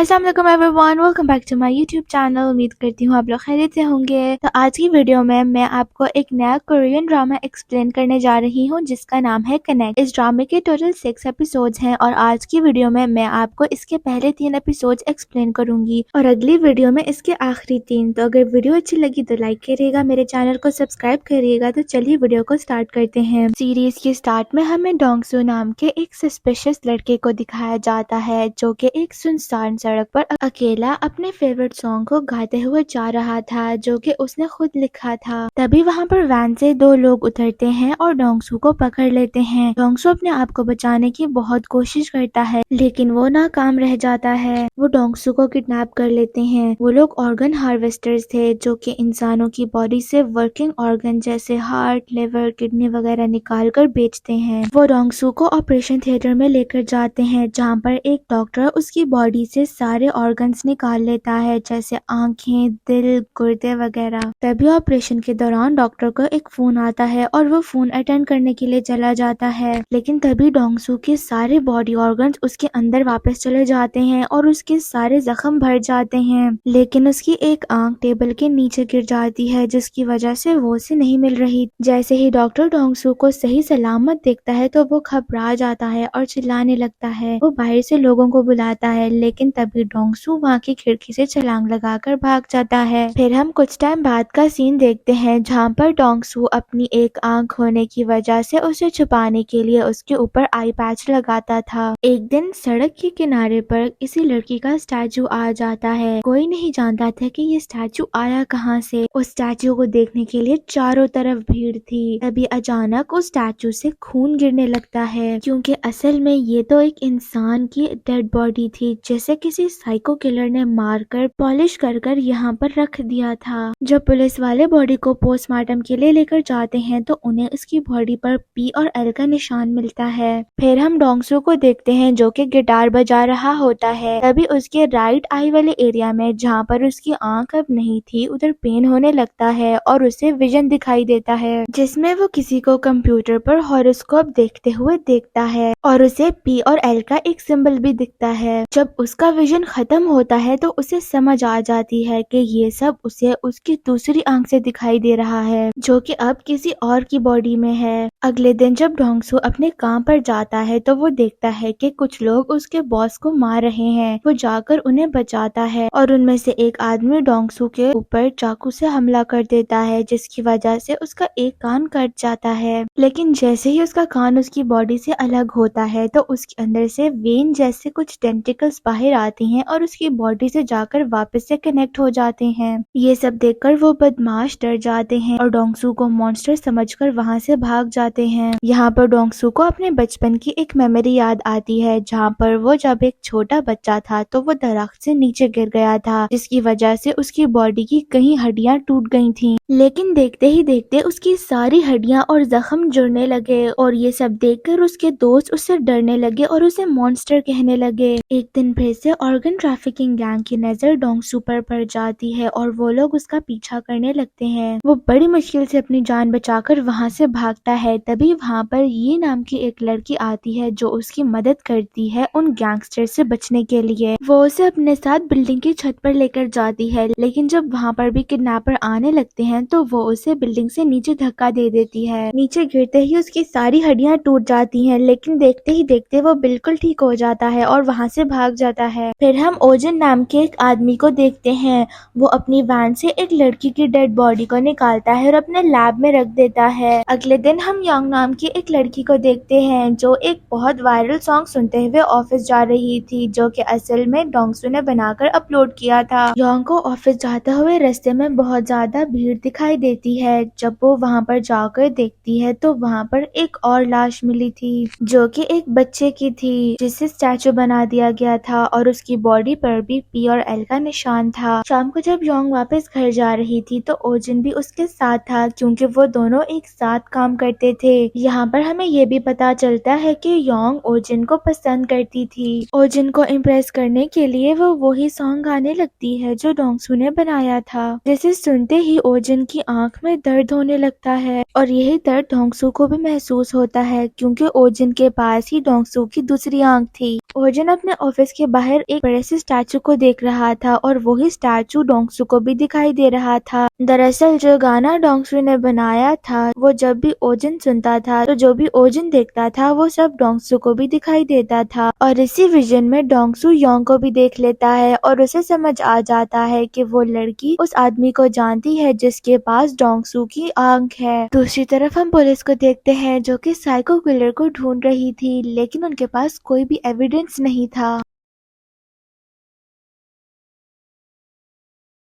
अस्सलाम वालेकुम everyone, welcome back to my YouTube channel. उम्मीद करती हूँ आप लोग खैरियत से होंगे। तो आज की वीडियो में मैं आपको एक नया कोरियन ड्रामा एक्सप्लेन करने जा रही हूँ जिसका नाम है कनेक्ट। इस ड्रामे के टोटल 6 एपिसोड्स हैं और आज की वीडियो में मैं आपको इसके पहले 3 एपिसोड्स एक्सप्लेन करूंगी और अगली वीडियो में इसके आखिरी 3। तो अगर वीडियो अच्छी लगी तो लाइक करिएगा, मेरे चैनल को सब्सक्राइब करिएगा। तो चलिए वीडियो को स्टार्ट करते हैं। सीरीज के स्टार्ट में हमें डोंगसू नाम के एक सस्पिशियस लड़के को दिखाया जाता है जो कि एक सुनसान सड़क पर अकेला अपने फेवरेट सॉन्ग को गाते हुए जा रहा था जो कि उसने खुद लिखा था। तभी वहाँ पर वैन से 2 लोग उतरते हैं और डोंगसू को पकड़ लेते हैं। डोंगसू अपने आप को बचाने की बहुत कोशिश करता है लेकिन वो नाकाम रह जाता है। वो डोंगसू को किडनैप कर लेते हैं। वो लोग ऑर्गन हार्वेस्टर्स थे जो कि इंसानों की बॉडी से वर्किंग ऑर्गन जैसे हार्ट, लिवर, किडनी वगैरह निकाल कर बेचते हैं। वो डोंगसू को ऑपरेशन थिएटर में लेकर जाते हैं जहाँ पर एक डॉक्टर उसकी बॉडी से सारे ऑर्गन्स निकाल लेता है जैसे आंखें, दिल, गुर्दे वगैरह। तभी ऑपरेशन के दौरान डॉक्टर को एक फोन आता है और वो फोन अटेंड करने के लिए चला जाता है लेकिन तभी डोंगसू के सारे बॉडी ऑर्गन्स उसके अंदर वापस चले जाते हैं और उसके सारे जख्म भर जाते हैं। लेकिन उसकी एक आंख टेबल के नीचे गिर जाती है जिसकी वजह से वो उसे नहीं मिल रही। जैसे ही डॉक्टर डोंगसू को सही सलामत देखता है तो वो घबरा जाता है और चिल्लाने लगता है। वो बाहर से लोगों को बुलाता है लेकिन तभी डोंगसू वहाँ की खिड़की से छलांग लगाकर भाग जाता है। फिर हम कुछ टाइम बाद का सीन देखते हैं जहाँ पर डोंगसू अपनी एक आंख होने की वजह से उसे छुपाने के लिए उसके ऊपर आई पैच लगाता था। एक दिन सड़क के किनारे पर किसी लड़की का स्टैचू आ जाता है। कोई नहीं जानता था कि ये स्टैचू आया कहाँ से। उस स्टैचू को देखने के लिए चारों तरफ भीड़ थी। तभी अचानक उस स्टैचू से खून गिरने लगता है क्योंकि असल में ये तो एक इंसान की डेड बॉडी थी जैसे किसी साइको किलर ने मारकर पॉलिश कर यहाँ पर रख दिया था। जब पुलिस वाले बॉडी को पोस्टमार्टम के लिए लेकर जाते हैं तो उन्हें उसकी बॉडी पर पी और एल का निशान मिलता है। फिर हम डोंगसू को देखते हैं जो कि गिटार बजा रहा होता है। तभी उसके राइट आई वाले एरिया में जहाँ पर उसकी आंख अब नहीं थी उधर पेन होने लगता है और उसे विजन दिखाई देता है जिसमें वो किसी को कंप्यूटर पर हॉरोस्कोप देखते हुए देखता है और उसे पी और एल का एक सिंबल भी दिखता है। जब उसका विजन खत्म होता है तो उसे समझ आ जाती है कि ये सब उसे उसकी दूसरी आंख से दिखाई दे रहा है जो कि अब किसी और की बॉडी में है। अगले दिन जब डोंगसू अपने काम पर जाता है तो वो देखता है कि कुछ लोग उसके बॉस को मार रहे हैं। वो जाकर उन्हें बचाता है और उनमें से एक आदमी डोंगसू के ऊपर चाकू से हमला कर देता है जिसकी वजह से उसका एक कान कट जाता है। लेकिन जैसे ही उसका कान उसकी बॉडी से अलग होता है तो उसके अंदर से वेन जैसे कुछ टेंटिकल्स बाहर आती हैं और उसकी बॉडी से जाकर वापस से कनेक्ट हो जाते हैं। ये सब देखकर वो बदमाश डर जाते हैं और डोंगसू को मॉन्स्टर समझकर वहाँ से भाग जाते हैं। यहाँ पर डोंगसू को अपने बचपन की एक मेमोरी याद आती है जहाँ पर वो जब एक छोटा बच्चा था तो वो दरख्त से नीचे गिर गया था जिसकी वजह से उसकी बॉडी की कई हड्डियां टूट गई थी। लेकिन देखते ही देखते उसकी सारी हड्डियां और जख्म जुड़ने लगे और ये सब देखकर उसके दोस्त उससे डरने लगे और उसे मॉन्स्टर कहने लगे। एक दिन फिर से ऑर्गन ट्रैफिकिंग गैंग की नजर डोंगसू पर पड़ जाती है और वो लोग उसका पीछा करने लगते हैं। वो बड़ी मुश्किल से अपनी जान बचाकर वहाँ से भागता है। तभी वहाँ पर ये नाम की एक लड़की आती है जो उसकी मदद करती है उन गैंगस्टर से बचने के लिए। वो उसे अपने साथ बिल्डिंग की छत पर लेकर जाती है लेकिन जब वहाँ पर भी किडनैपर आने लगते हैं तो वो उसे बिल्डिंग से नीचे धक्का दे देती है। नीचे गिरते ही उसकी सारी हड्डियां टूट जाती हैं लेकिन देखते ही देखते वो बिल्कुल ठीक हो जाता है और वहाँ से भाग जाता है। फिर हम ओजन नाम के एक आदमी को देखते हैं। वो अपनी वैन से एक लड़की की डेड बॉडी को निकालता है और अपने लैब में रख देता है। अगले दिन हम यांग नाम की एक लड़की को देखते हैं जो एक बहुत वायरल सॉन्ग सुनते हुए ऑफिस जा रही थी जो कि असल में डोंगसू ने बनाकर अपलोड किया था। यांग को ऑफिस जाते हुए रास्ते में बहुत ज्यादा भीड़ दिखाई देती है। जब वो वहाँ पर जाकर देखती है तो वहाँ पर एक और लाश मिली थी जो कि एक बच्चे की थी जिसे स्टैचू बना दिया गया था और उसकी बॉडी पर भी पी और एल का निशान था। शाम को जब योंग वापस घर जा रही थी तो ओजिन भी उसके साथ था क्योंकि वो दोनों एक साथ काम करते थे। यहाँ पर हमें ये भी पता चलता है कि योंग ओजिन को पसंद करती थी। ओजिन को इम्प्रेस करने के लिए वो वही सॉन्ग गाने लगती है जो डोंगसू ने बनाया था जिसे सुनते ही ओजिन की आंख में दर्द होने लगता है और यही दर्द डोंगसू को भी महसूस होता है क्योंकि ओजिन के पास ही डोंगसू की दूसरी आंख थी। ओजिन अपने ऑफिस के बाहर एक बड़े से स्टैचू को देख रहा था और वही स्टैचू डोंगसू को भी दिखाई दे रहा था। दरअसल जो गाना डोंगसू ने बनाया था वो जब भी ओजिन सुनता था तो जो भी ओजिन देखता था वो सब डोंगसू को भी दिखाई देता था। और इसी विजन में डोंगसू योंग को भी देख लेता है और उसे समझ आ जाता है कि वो लड़की उस आदमी को जानती है जिसके पास डोंगसू की आंख है। दूसरी तरफ हम पुलिस को देखते हैं जो कि साइको किलर को ढूंढ रही थी, लेकिन उनके पास कोई भी एविडेंस नहीं था।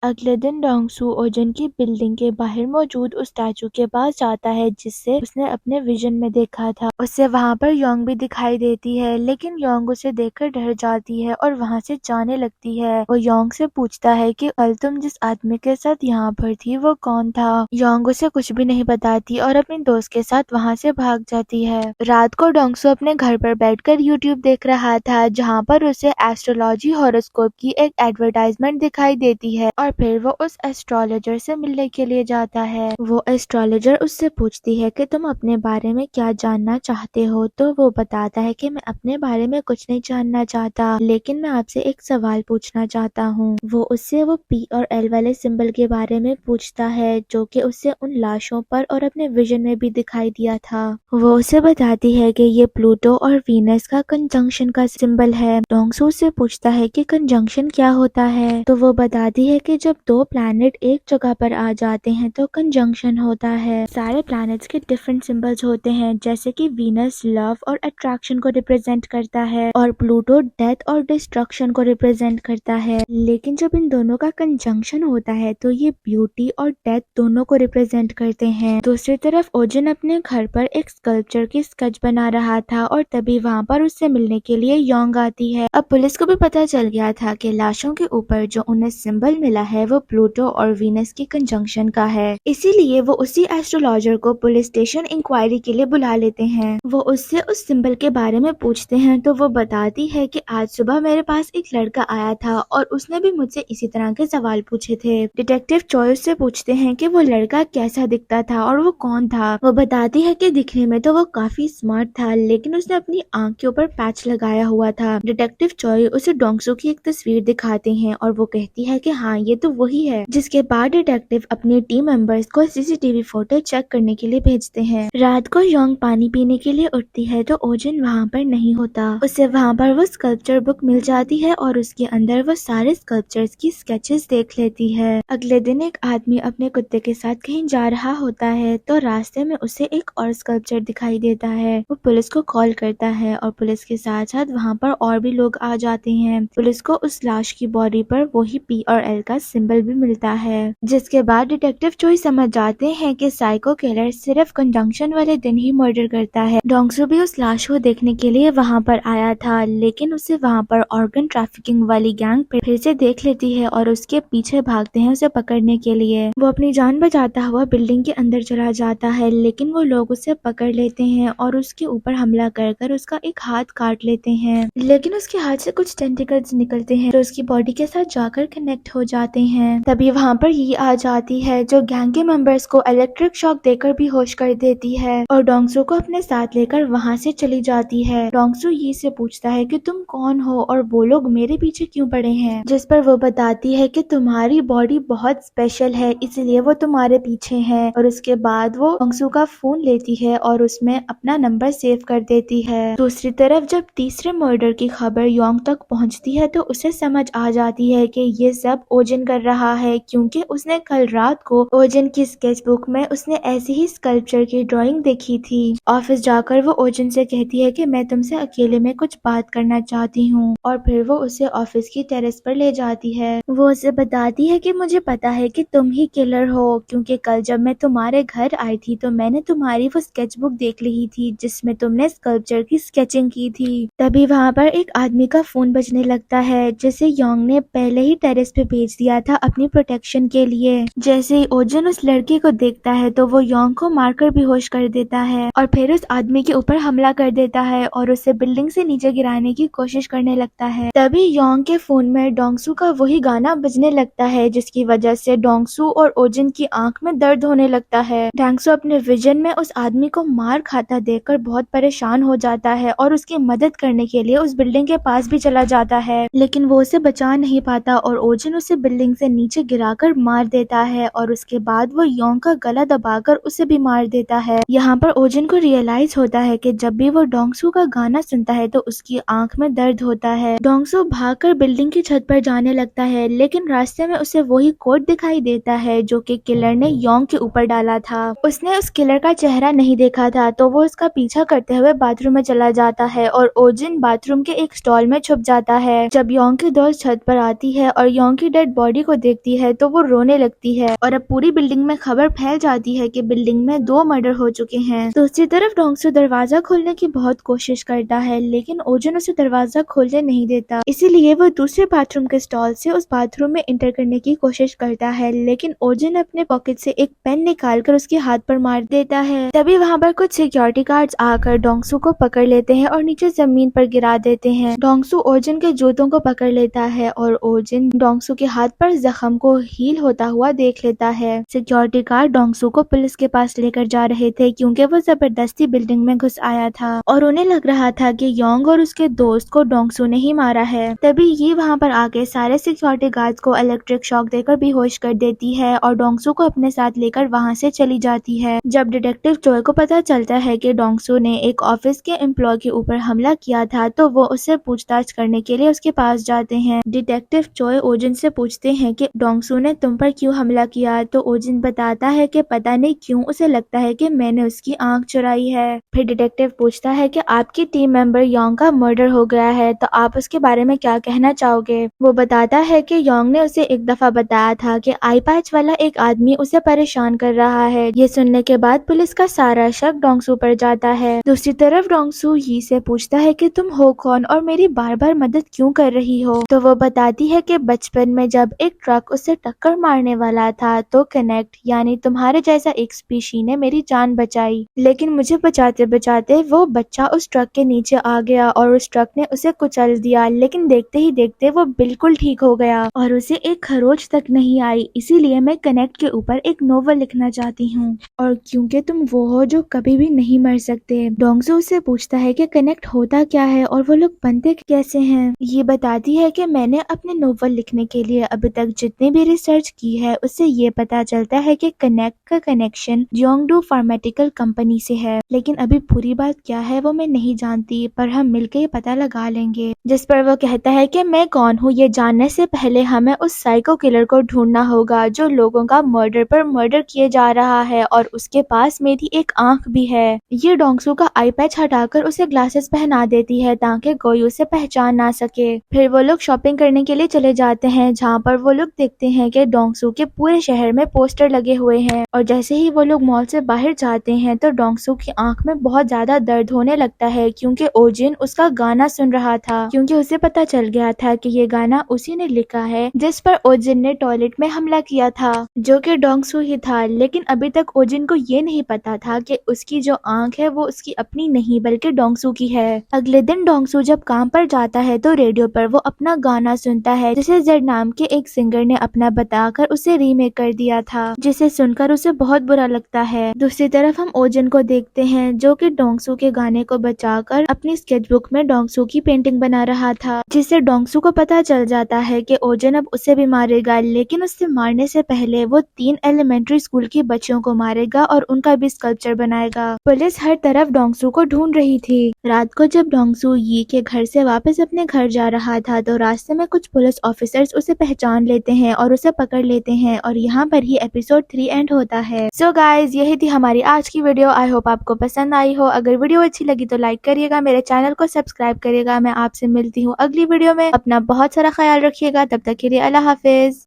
अगले दिन डोंगसू ओजन की बिल्डिंग के बाहर मौजूद उस स्टैचू के पास जाता है जिससे उसने अपने विजन में देखा था। उससे वहां पर योंग भी दिखाई देती है, लेकिन योंग उसे देखकर डर जाती है और वहां से जाने लगती है। वो योंग से पूछता है कि कल तुम जिस आदमी के साथ यहाँ पर थी वो कौन था। योंग उसे कुछ भी नहीं बताती और अपने दोस्त के साथ वहाँ से भाग जाती है। रात को डोंगसू अपने घर पर बैठकर यूट्यूब देख रहा था जहाँ पर उसे एस्ट्रोलॉजी हॉरोस्कोप की एक एडवर्टाइजमेंट दिखाई देती है और फिर वो उस एस्ट्रोलॉजर से मिलने के लिए जाता है। वो एस्ट्रोलॉजर उससे पूछती है कि तुम अपने बारे में क्या जानना चाहते हो, तो वो बताता है कि मैं अपने बारे में कुछ नहीं जानना चाहता, लेकिन मैं आपसे एक सवाल पूछना चाहता हूँ। वो उससे वो पी और एल वाले सिंबल के बारे में पूछता है जो कि उससे उन लाशों पर और अपने विजन में भी दिखाई दिया था। वो उसे बताती है कि ये प्लूटो और वीनस का कंजंक्शन का सिंबल है। डोंगसू से पूछता है कि कंजंक्शन क्या होता है, तो वो बताती है कि जब दो प्लैनेट एक जगह पर आ जाते हैं तो कंजंक्शन होता है। सारे प्लैनेट्स के डिफरेंट सिंबल्स होते हैं, जैसे कि वीनस लव और अट्रैक्शन को रिप्रेजेंट करता है और प्लूटो डेथ और डिस्ट्रक्शन को रिप्रेजेंट करता है। लेकिन जब इन दोनों का कंजंक्शन होता है तो ये ब्यूटी और डेथ दोनों को रिप्रेजेंट करते हैं। दूसरी तरफ ओजिन अपने घर पर एक स्कल्पचर की स्केच बना रहा था और तभी वहाँ पर उससे मिलने के लिए योंग आती है। अब पुलिस को भी पता चल गया था कि लाशों के ऊपर जो उन्हें सिंबल मिला है वो प्लूटो और वीनस की कंजंक्शन का है, इसीलिए वो उसी एस्ट्रोलॉजर को पुलिस स्टेशन इंक्वायरी के लिए बुला लेते हैं। वो उससे उस सिंबल के बारे में पूछते हैं तो वो बताती है कि आज सुबह मेरे पास एक लड़का आया था और उसने भी मुझसे इसी तरह के सवाल पूछे थे। डिटेक्टिव चॉइस से पूछते हैं कि वो लड़का कैसा दिखता था और वो कौन था। वो बताती है कि दिखने में तो वो काफी स्मार्ट था, लेकिन उसने अपनी आंख के ऊपर पैच लगाया हुआ था। डिटेक्टिव चॉइस उसे डोंगसू की एक तस्वीर दिखाते हैं और वो कहती है कि हाँ ये तो वही है। जिसके बाद डिटेक्टिव अपने टीम मेंबर्स को सीसीटीवी फुटेज चेक करने के लिए भेजते हैं। रात को योंग पानी पीने के लिए उठती है तो ओजिन वहाँ पर नहीं होता। उसे वहाँ पर वो स्कल्पचर बुक मिल जाती है और उसके अंदर वो सारे स्कल्पचर्स की स्केचेस देख लेती है। अगले दिन एक आदमी अपने कुत्ते के साथ कहीं जा रहा होता है तो रास्ते में उसे एक और स्कल्पचर दिखाई देता है। वो पुलिस को कॉल करता है और पुलिस के साथ साथ वहाँ पर और भी लोग आ जाते हैं। पुलिस को उस लाश की बॉडी पर वही पी और एल का सिंबल भी मिलता है, जिसके बाद डिटेक्टिव चोई समझ जाते हैं कि साइको किलर सिर्फ कंजंक्शन वाले दिन ही मर्डर करता है। डोंगसू भी उस लाश को देखने के लिए वहाँ पर आया था, लेकिन उसे वहाँ पर ऑर्गन ट्रैफिकिंग वाली गैंग फिर से देख लेती है और उसके पीछे भागते हैं उसे पकड़ने के लिए। वो अपनी जान बचाता हुआ बिल्डिंग के अंदर चला जाता है, लेकिन वो लोग उसे पकड़ लेते हैं और उसके ऊपर हमला कर उसका एक हाथ काट लेते हैं। लेकिन उसके हाथ से कुछ टेंटिकल्स निकलते हैं जो उसकी बॉडी के साथ जाकर कनेक्ट हो जाते हैं। तभी वहाँ पर ये आ जाती है जो गैंग के मेंबर्स को इलेक्ट्रिक शॉक देकर भी होश कर देती है और डोंगसू को अपने साथ लेकर वहाँ से चली जाती है। डोंगसू ये से पूछता है कि तुम कौन हो और वो लोग मेरे पीछे क्यों पड़े हैं, जिस पर वो बताती है कि तुम्हारी बॉडी बहुत स्पेशल है इसलिए वो तुम्हारे पीछे है। और उसके बाद वो डोंगसू का फोन लेती है और उसमें अपना नंबर सेव कर देती है। दूसरी तरफ जब तीसरे मर्डर की खबर योंग तक पहुंचती है तो उसे समझ आ जाती है कि ये सब ओजिन कर रहा है, क्योंकि उसने कल रात को ओजिन की स्केच बुक में उसने ऐसी ही स्कल्पचर की ड्राइंग देखी थी। ऑफिस जाकर वो ओजिन से कहती है कि मैं तुमसे अकेले में कुछ बात करना चाहती हूँ और फिर वो उसे ऑफिस की टेरेस पर ले जाती है। वो उसे बताती है कि मुझे पता है कि तुम ही किलर हो, क्योंकि कल जब मैं तुम्हारे घर आई थी तो मैंने तुम्हारी वो स्केच बुक देख ली थी जिसमें तुमने स्कल्पचर की स्केचिंग की थी। तभी वहाँ पर एक आदमी का फोन बजने लगता है जिसे योंग ने पहले ही टेरेस पे भेज दिया दिया था अपनी प्रोटेक्शन के लिए। जैसे ही ओजिन उस लड़के को देखता है तो वो योंग को मारकर बेहोश कर देता है और फिर उस आदमी के ऊपर हमला कर देता है और उसे बिल्डिंग से नीचे गिराने की कोशिश करने लगता है। तभी योंग के फोन में डोंगसू का वही गाना बजने लगता है, जिसकी वजह से डोंगसू और ओजिन की आंख में दर्द होने लगता है। डोंगसू अपने विजन में उस आदमी को मार खाता देखकर बहुत परेशान हो जाता है और उसकी मदद करने के लिए उस बिल्डिंग के पास भी चला जाता है, लेकिन वो उसे बचा नहीं पाता और ओजिन उसे बिल्डिंग से नीचे गिराकर मार देता है और उसके बाद वो योंग का गला दबाकर उसे भी मार देता है। यहाँ पर ओजिन को रियलाइज होता है कि जब भी वो डोंगसू का गाना सुनता है तो उसकी आंख में दर्द होता है। डोंगसू भागकर बिल्डिंग की छत पर जाने लगता है, लेकिन रास्ते में उसे वही कोट दिखाई देता है जो कि किलर ने योंग के ऊपर डाला था। उसने उस किलर का चेहरा नहीं देखा था तो वो उसका पीछा करते हुए बाथरूम में चला जाता है और ओजिन बाथरूम के एक स्टॉल में छुप जाता है। जब योंग की दोस्त छत पर आती है और योंग की डेड बॉडी को देखती है तो वो रोने लगती है और अब पूरी बिल्डिंग में खबर फैल जाती है कि बिल्डिंग में 2 मर्डर हो चुके हैं। दूसरी तरफ डोंगसू दरवाजा खोलने की बहुत कोशिश करता है, लेकिन ओजिन उसे दरवाजा खोलने नहीं देता, इसीलिए वो दूसरे बाथरूम के स्टॉल से उस बाथरूम में एंटर करने की कोशिश करता है, लेकिन ओजिन अपने पॉकेट से एक पेन निकालकर उसके हाथ पर मार देता है। तभी वहाँ पर कुछ सिक्योरिटी गार्ड्स आकर डोंगसू को पकड़ लेते हैं और नीचे जमीन पर गिरा देते हैं। डोंगसू ओजिन के जूतों को पकड़ लेता है और ओजिन डोंगसू के हाथ पर जख्म को हील होता हुआ देख लेता है। सिक्योरिटी गार्ड डोंगसू को पुलिस के पास लेकर जा रहे थे क्योंकि वो जबरदस्ती बिल्डिंग में घुस आया था और उन्हें लग रहा था कि योंग और उसके दोस्त को डोंगसू ने ही मारा है। तभी ये वहाँ पर आके सारे सिक्योरिटी गार्ड्स को इलेक्ट्रिक शॉक देकर बेहोश कर देती है और डोंगसू को अपने साथ लेकर वहाँ से चली जाती है। जब डिटेक्टिव चोय को पता चलता है कि डोंगसू ने एक ऑफिस के एम्प्लॉय के ऊपर हमला किया था तो वो उससे पूछताछ करने के लिए उसके पास जाते हैं। डिटेक्टिव चोय ओजिन से पूछते हैं कि डोंगसू ने तुम पर क्यों हमला किया, तो ओजिन बताता है कि पता नहीं क्यों उसे लगता है कि मैंने उसकी आंख चुराई है। फिर डिटेक्टिव पूछता है कि आपकी टीम मेंबर योंग का मर्डर हो गया है तो आप उसके बारे में क्या कहना चाहोगे। वो बताता है कि योंग ने उसे एक दफा बताया था कि आई पैच वाला एक आदमी उसे परेशान कर रहा है। ये सुनने के बाद पुलिस का सारा शक डोंगसू पर जाता है। दूसरी तरफ डोंगसू यी से पूछता है कि तुम हो कौन और मेरी बार बार मदद क्यों कर रही हो, तो वो बताती है कि बचपन में जब एक ट्रक उसे टक्कर मारने वाला था तो कनेक्ट यानी तुम्हारे जैसा एक स्पीशी ने मेरी जान बचाई, लेकिन मुझे बचाते बचाते वो बच्चा उस ट्रक के नीचे आ गया और उस ट्रक ने उसे कुचल दिया, लेकिन देखते ही देखते वो बिल्कुल ठीक हो गया और उसे एक खरोच तक नहीं आई। इसीलिए मैं कनेक्ट के ऊपर एक नोवेल लिखना चाहती हूँ और क्योंकि तुम वो हो जो कभी भी नहीं मर सकते। डोंगसू उससे पूछता है कि कनेक्ट होता क्या है और वो लोग बनते कैसे हैं। ये बताती है कि मैंने अपने नोवेल लिखने के लिए अभी तक जितनी भी रिसर्च की है उससे ये पता चलता है कि कनेक्ट का कनेक्शन योंगडू फार्मास्यूटिकल कंपनी से है, लेकिन अभी पूरी बात क्या है वो मैं नहीं जानती, पर हम मिलकर ये पता लगा लेंगे। जिस पर वो कहता है कि मैं कौन हूँ ये जानने से पहले हमें उस साइको किलर को ढूंढना होगा जो लोगों का मर्डर पर मर्डर किए जा रहा है और उसके पास मेरी एक आंख भी है। ये डोंगसू का आई पैच हटाकर उसे ग्लासेस पहना देती है ताकि कोई उसे पहचान ना सके। फिर वो लोग शॉपिंग करने के लिए चले जाते हैं जहाँ पर वो लोग देखते हैं कि डोंगसू के पूरे शहर में पोस्टर लगे हुए हैं और जैसे ही वो लोग मॉल से बाहर जाते हैं तो डोंगसू की आंख में बहुत ज्यादा दर्द होने लगता है क्योंकि ओजिन उसका गाना सुन रहा था, क्योंकि उसे पता चल गया था कि ये गाना उसी ने लिखा है जिस पर ओजिन ने टॉयलेट में हमला किया था, जो कि डोंगसू ही था। लेकिन अभी तक ओजिन को ये नहीं पता था कि उसकी जो आंख है वो उसकी अपनी नहीं बल्कि डोंगसू की है। अगले दिन डोंगसू जब काम पर जाता है तो रेडियो पर वो अपना गाना सुनता है जिसे जेड नाम के एक सिंगर ने अपना बताकर उसे रीमेक कर दिया था, जिसे सुनकर उसे बहुत बुरा लगता है। दूसरी तरफ हम ओजिन को देखते हैं जो कि डोंगसू के गाने को बचाकर अपनी स्केचबुक में डोंगसू की पेंटिंग बना रहा था, जिससे डोंगसू को पता चल जाता है कि ओजिन अब उसे भी मारेगा, लेकिन उससे मारने से पहले वो 3 एलिमेंट्री स्कूल की बच्चियों को मारेगा और उनका भी स्कल्पचर बनाएगा। पुलिस हर तरफ डोंगसू को ढूंढ रही थी। रात को जब डोंगसू यी के घर से वापस अपने घर जा रहा था तो रास्ते में कुछ पुलिस ऑफिसर्स उसे पहचान लेते हैं और उसे पकड़ लेते हैं और यहाँ पर ही एपिसोड 3 एंड होता है। सो गाइज यही थी हमारी आज की वीडियो। आई होप आपको पसंद आई हो। अगर वीडियो अच्छी लगी तो लाइक करिएगा, मेरे चैनल को सब्सक्राइब करिएगा। मैं आपसे मिलती हूँ अगली वीडियो में। अपना बहुत सारा ख्याल रखिएगा। तब तक के लिए अल्लाह हाफिज।